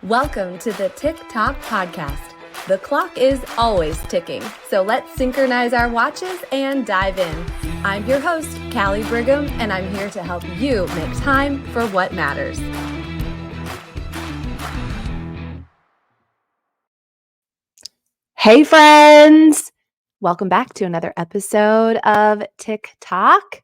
Welcome to the Tick Tock Podcast. The clock is always ticking, so let's synchronize our watches and dive in. I'm your host, Callie Brigham, and I'm here to help you make time for what matters. Hey friends! Welcome back to another episode of Tick Tock.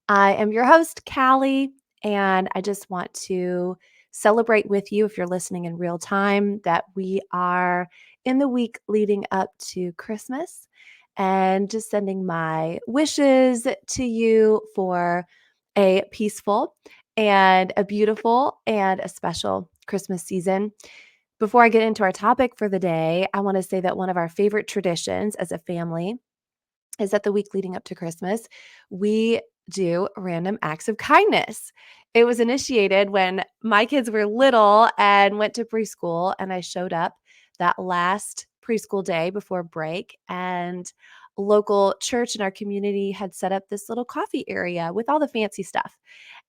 I am your host, Callie, and I just want to celebrate with you, if you're listening in real time, that we are in the week leading up to Christmas, and just sending my wishes to you for a peaceful and a beautiful and a special Christmas season. Before I get into our topic for the day, I want to say that one of our favorite traditions as a family is that the week leading up to Christmas, we do random acts of kindness. It was initiated when my kids were little and went to preschool, and I showed up that last preschool day before break, and a local church in our community had set up this little coffee area with all the fancy stuff.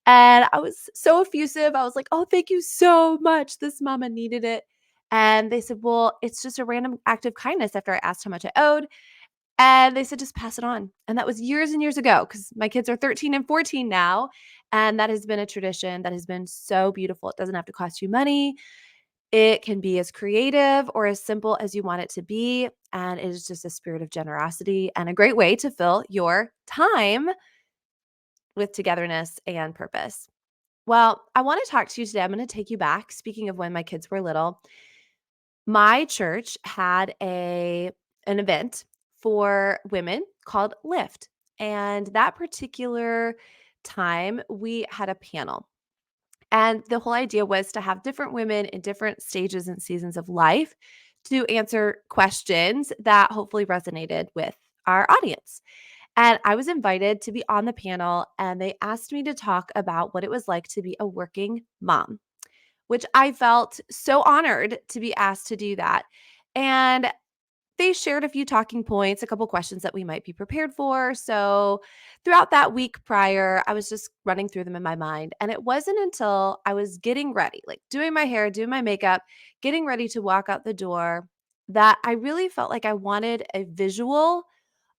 And I was so effusive. I was like, "Oh, thank you so much. This mama needed it." And they said, "Well, it's just a random act of kindness," after I asked how much I owed. And they said, "Just pass it on." And that was years and years ago, because my kids are 13 and 14 now. And that has been a tradition that has been so beautiful. It doesn't have to cost you money. It can be as creative or as simple as you want it to be. And it is just a spirit of generosity and a great way to fill your time with togetherness and purpose. Well, I want to talk to you today. I'm going to take you back. Speaking of when my kids were little, my church had an event for women called Lift. And that particular time, we had a panel. And the whole idea was to have different women in different stages and seasons of life to answer questions that hopefully resonated with our audience. And I was invited to be on the panel, and they asked me to talk about what it was like to be a working mom, which I felt so honored to be asked to do that. And they shared a few talking points, a couple questions that we might be prepared for. So throughout that week prior, I was just running through them in my mind. And it wasn't until I was getting ready, like doing my hair, doing my makeup, getting ready to walk out the door, that I really felt like I wanted a visual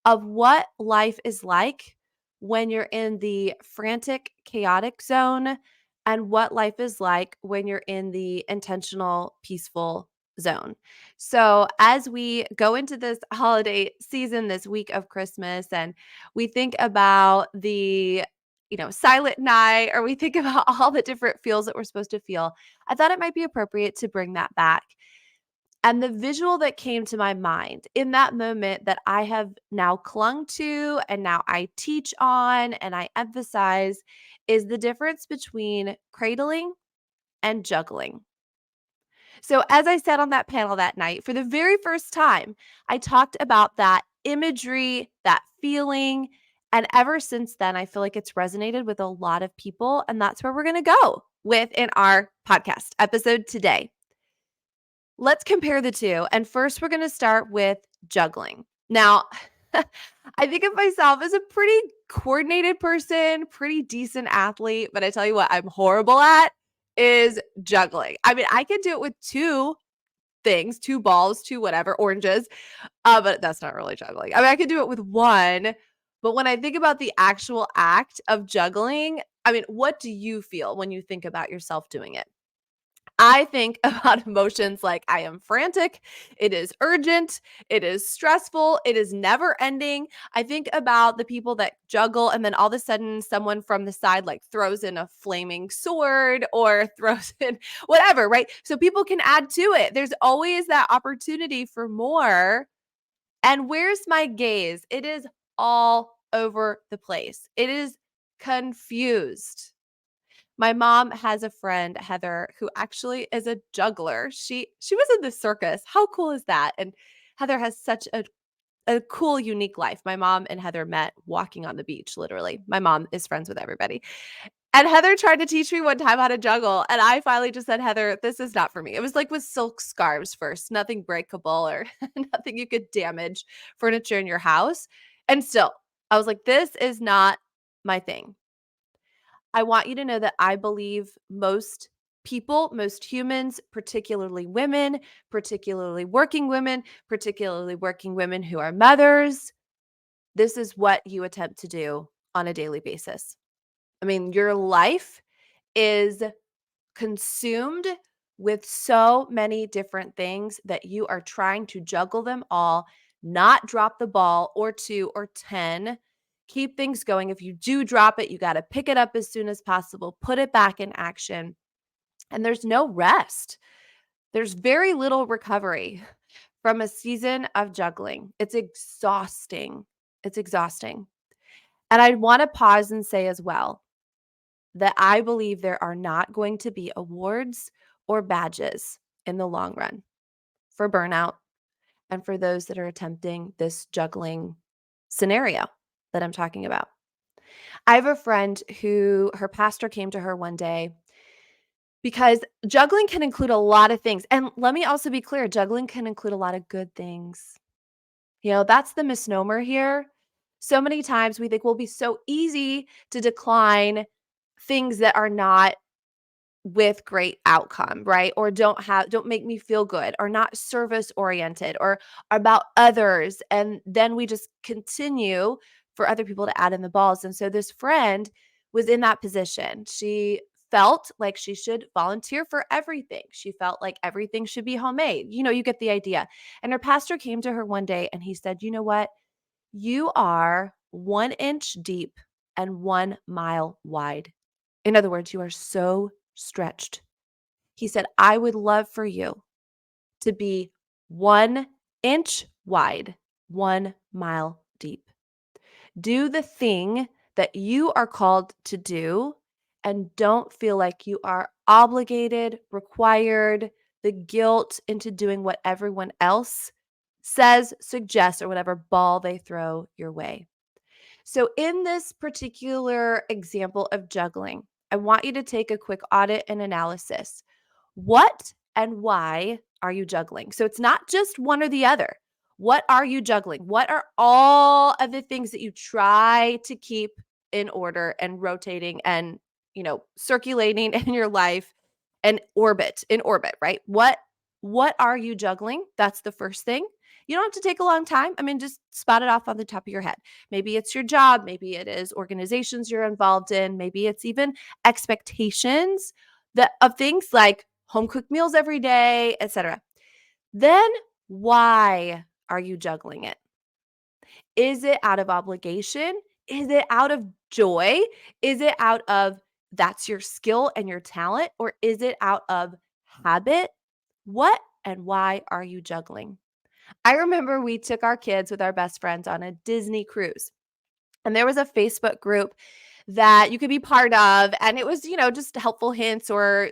of what life is like when you're in the frantic, chaotic zone, and what life is like when you're in the intentional, peaceful zone. So, as we go into this holiday season, this week of Christmas, and we think about the silent night, or we think about all the different feels that we're supposed to feel, I thought it might be appropriate to bring that back. And the visual that came to my mind in that moment, that I have now clung to and now I teach on and I emphasize, is the difference between cradling and juggling. So, as I said on that panel that night, for the very first time, I talked about that imagery, that feeling. And ever since then, I feel like it's resonated with a lot of people. And that's where we're going to go with in our podcast episode today. Let's compare the two. And first, we're going to start with juggling. Now, I think of myself as a pretty coordinated person, pretty decent athlete, but I tell you what, I'm horrible at is juggling. I mean, I can do it with two things, two balls, two whatever, oranges, but that's not really juggling. I mean, I could do it with one, but when I think about the actual act of juggling, I mean, what do you feel when you think about yourself doing it? I think about emotions like I am frantic, it is urgent, it is stressful, it is never ending. I think about the people that juggle, and then all of a sudden someone from the side like throws in a flaming sword or throws in whatever, right? So people can add to it. There's always that opportunity for more. And where's my gaze? It is all over the place. It is confused. My mom has a friend, Heather, who actually is a juggler. She was in the circus. How cool is that? And Heather has such a cool, unique life. My mom and Heather met walking on the beach, literally. My mom is friends with everybody. And Heather tried to teach me one time how to juggle. And I finally just said, "Heather, this is not for me." It was like with silk scarves first, nothing breakable or nothing you could damage furniture in your house. And still, I was like, this is not my thing. I want you to know that I believe most People, most humans, particularly women, particularly working women who are mothers, this is what you attempt to do on a daily basis. I mean, your life is consumed with so many different things that you are trying to juggle them all, not drop the ball or 2 or 10. Keep things going. If you do drop it, you got to pick it up as soon as possible, put it back in action. And there's no rest. There's very little recovery from a season of juggling. It's exhausting. It's exhausting. And I want to pause and say as well that I believe there are not going to be awards or badges in the long run for burnout and for those that are attempting this juggling scenario that I'm talking about. I have a friend who her pastor came to her one day because juggling can include a lot of things. And let me also be clear, juggling can include a lot of good things. That's the misnomer here. So many times we think will be so easy to decline things that are not with great outcome, right? Or don't make me feel good, or not service oriented, or about others. And then we just continue for other people to add in the balls. And so this friend was in that position. She felt like she should volunteer for everything. She felt like everything should be homemade. You get the idea. And her pastor came to her one day and he said, "You know what? You are 1 inch deep and 1 mile wide. In other words, you are so stretched." He said, "I would love for you to be 1 inch wide, 1 mile deep. Do the thing that you are called to do and don't feel like you are obligated, required, the guilt into doing what everyone else says, suggests, or whatever ball they throw your way." So, in this particular example of juggling, I want you to take a quick audit and analysis. What and why are you juggling? So, it's not just one or the other. What are you juggling? What are all of the things that you try to keep in order and rotating and, circulating in your life and in orbit, right? What are you juggling? That's the first thing. You don't have to take a long time. I mean, just spot it off on the top of your head. Maybe it's your job, maybe it is organizations you're involved in, maybe it's even expectations that of things like home cooked meals every day, etc. Then why are you juggling it? Is it out of obligation? Is it out of joy? Is it out of that's your skill and your talent? Or is it out of habit? What and why are you juggling? I remember we took our kids with our best friends on a Disney cruise. And there was a Facebook group that you could be part of. And it was, just helpful hints or,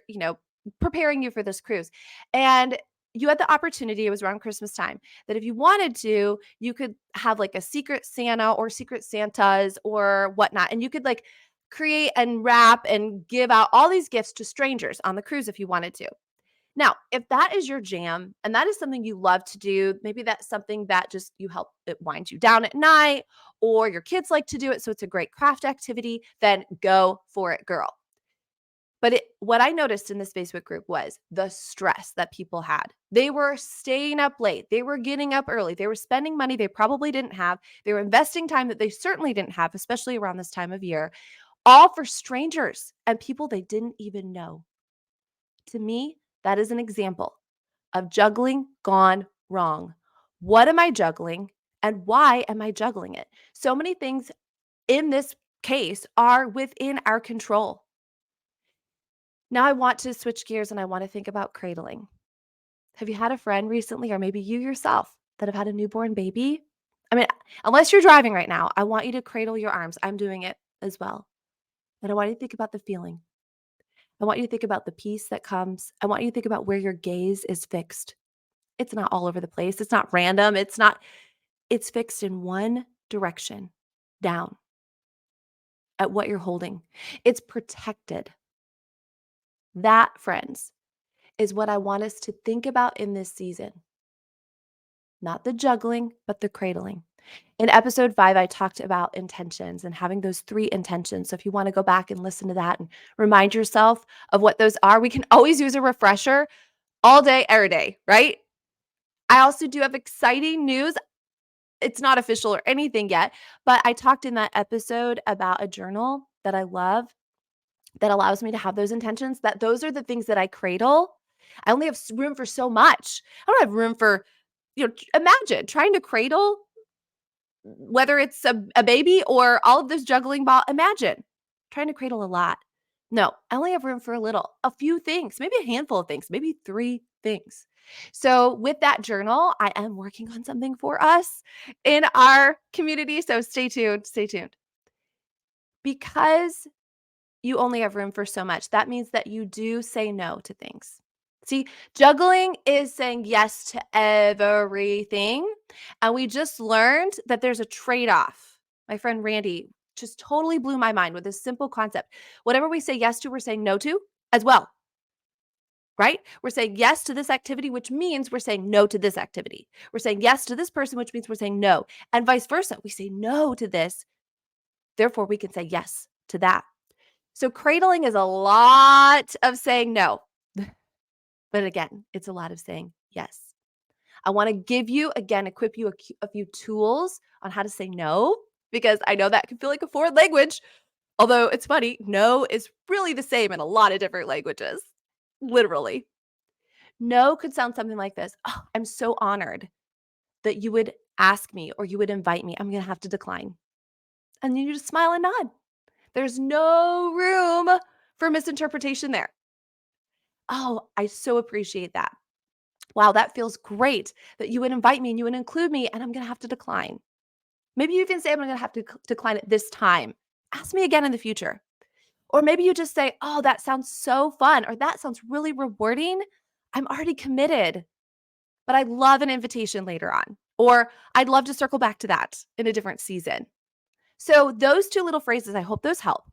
preparing you for this cruise. And you had the opportunity, it was around Christmas time, that if you wanted to, you could have like a secret Santa or secret Santas or whatnot. And you could like create and wrap and give out all these gifts to strangers on the cruise if you wanted to. Now, if that is your jam and that is something you love to do, maybe that's something that just it winds you down at night, or your kids like to do it, so it's a great craft activity, then go for it, girl. But what I noticed in this Facebook group was the stress that people had. They were staying up late. They were getting up early. They were spending money they probably didn't have. They were investing time that they certainly didn't have, especially around this time of year, all for strangers and people they didn't even know. To me, that is an example of juggling gone wrong. What am I juggling and why am I juggling it? So many things in this case are within our control. Now I want to switch gears and I want to think about cradling. Have you had a friend recently, or maybe you yourself, that have had a newborn baby? I mean, unless you're driving right now, I want you to cradle your arms. I'm doing it as well. And I want you to think about the feeling. I want you to think about the peace that comes. I want you to think about where your gaze is fixed. It's not all over the place. It's not random. It's fixed in one direction, down at what you're holding. It's protected. That, friends, is what I want us to think about in this season. Not the juggling, but the cradling. In episode 5, I talked about intentions and having those 3 intentions. So if you wanna go back and listen to that and remind yourself of what those are, we can always use a refresher all day, every day, right? I also do have exciting news. It's not official or anything yet, but I talked in that episode about a journal that I love that allows me to have those intentions, that those are the things that I cradle. I only have room for so much. I don't have room for, imagine trying to cradle, whether it's a baby or all of this juggling ball. Imagine trying to cradle a lot. No, I only have room for a little, a few things, maybe a handful of things, maybe 3 things. So with that journal, I am working on something for us in our community. So stay tuned, stay tuned. Because you only have room for so much, that means that you do say no to things. See, juggling is saying yes to everything. And we just learned that there's a trade off. My friend Randy just totally blew my mind with this simple concept. Whatever we say yes to, we're saying no to as well, right? We're saying yes to this activity, which means we're saying no to this activity. We're saying yes to this person, which means we're saying no. And vice versa. We say no to this, therefore, we can say yes to that. So cradling is a lot of saying no. But again, it's a lot of saying yes. I want to give you, again, equip you a few tools on how to say no, because I know that can feel like a foreign language. Although it's funny, no is really the same in a lot of different languages, literally. No could sound something like this. Oh, I'm so honored that you would ask me or you would invite me. I'm going to have to decline. And you just smile and nod. There's no room for misinterpretation there. Oh, I so appreciate that. Wow, that feels great that you would invite me and you would include me, and I'm going to have to decline. Maybe you even say, I'm going to have to decline it this time. Ask me again in the future. Or maybe you just say, oh, that sounds so fun, or that sounds really rewarding. I'm already committed, but I love an invitation later on. Or I'd love to circle back to that in a different season. So, those 2 little phrases, I hope those help.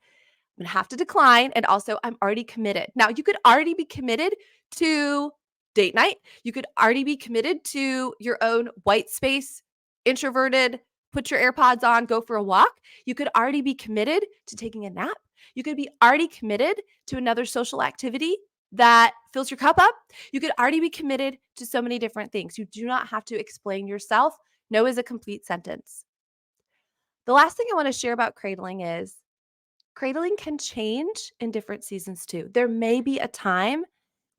I'm gonna have to decline. And also, I'm already committed. Now, you could already be committed to date night. You could already be committed to your own white space, introverted, put your AirPods on, go for a walk. You could already be committed to taking a nap. You could be already committed to another social activity that fills your cup up. You could already be committed to so many different things. You do not have to explain yourself. No is a complete sentence. The last thing I want to share about cradling is cradling can change in different seasons too. There may be a time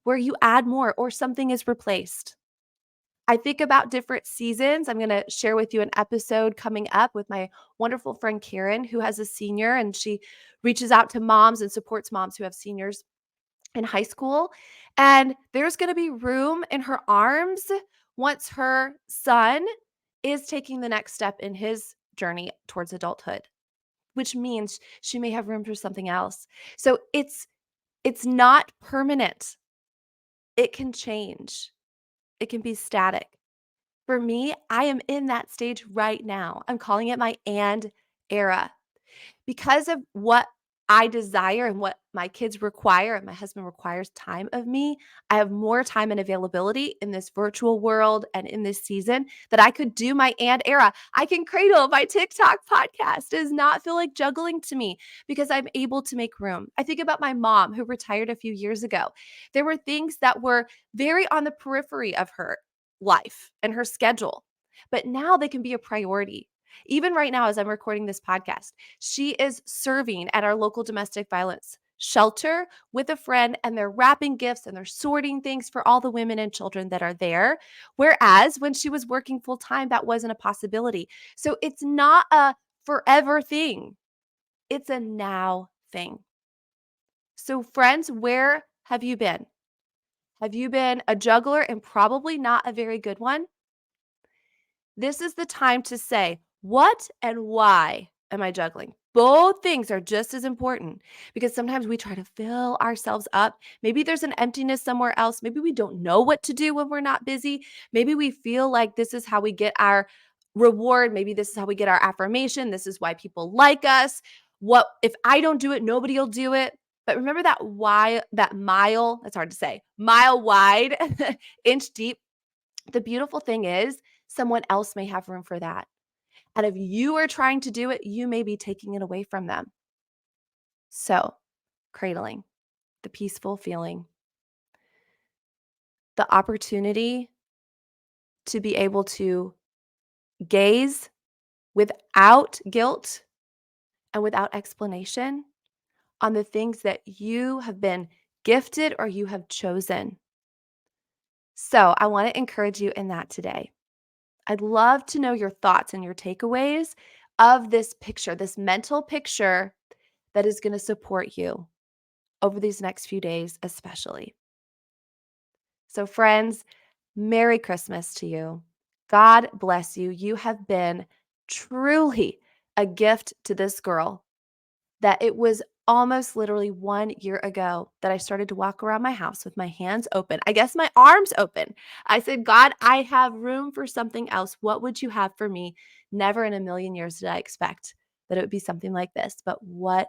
where you add more or something is replaced. I think about different seasons. I'm going to share with you an episode coming up with my wonderful friend Karen, who has a senior, and she reaches out to moms and supports moms who have seniors in high school. And there's going to be room in her arms once her son is taking the next step in his journey towards adulthood, which means she may have room for something else. So it's not permanent. It can change. It can be static. For me, I am in that stage right now. I'm calling it my and era. Because of what I desire and what my kids require and my husband requires time of me, I have more time and availability in this virtual world and in this season that I could do my and era. I can cradle my TikTok podcast. It does not feel like juggling to me because I'm able to make room. I think about my mom who retired a few years ago. There were things that were very on the periphery of her life and her schedule, but now they can be a priority. Even right now, as I'm recording this podcast, she is serving at our local domestic violence shelter with a friend, and they're wrapping gifts and they're sorting things for all the women and children that are there. Whereas when she was working full time, that wasn't a possibility. So it's not a forever thing, it's a now thing. So, friends, where have you been? Have you been a juggler and probably not a very good one? This is the time to say, what and why am I juggling? Both things are just as important because sometimes we try to fill ourselves up. Maybe there's an emptiness somewhere else. Maybe we don't know what to do when we're not busy. Maybe we feel like this is how we get our reward. Maybe this is how we get our affirmation. This is why people like us. What if I don't do it, nobody will do it. But remember that why, that mile, that's hard to say, mile wide, inch deep. The beautiful thing is someone else may have room for that. And if you are trying to do it, you may be taking it away from them. So, cradling, the peaceful feeling, the opportunity to be able to gaze without guilt and without explanation on the things that you have been gifted or you have chosen. So, I want to encourage you in that today. I'd love to know your thoughts and your takeaways of this picture, this mental picture that is going to support you over these next few days, especially. So, friends, Merry Christmas to you. God bless you. You have been truly a gift to this girl. That it was almost literally 1 year ago that I started to walk around my house with my hands open. I guess my arms open. I said, God, I have room for something else. What would you have for me? Never in a million years did I expect that it would be something like this, but what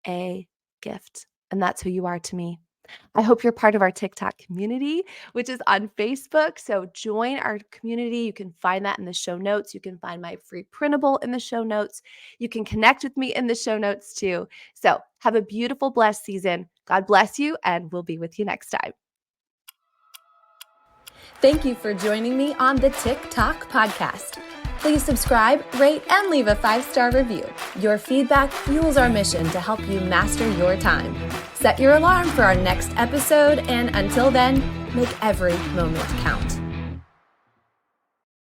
a gift. And that's who you are to me. I hope you're part of our TikTok community, which is on Facebook. So join our community. You can find that in the show notes. You can find my free printable in the show notes. You can connect with me in the show notes too. So have a beautiful, blessed season. God bless you, and we'll be with you next time. Thank you for joining me on the TikTok podcast. Please subscribe, rate, and leave a 5-star review. Your feedback fuels our mission to help you master your time. Set your alarm for our next episode, and until then, make every moment count.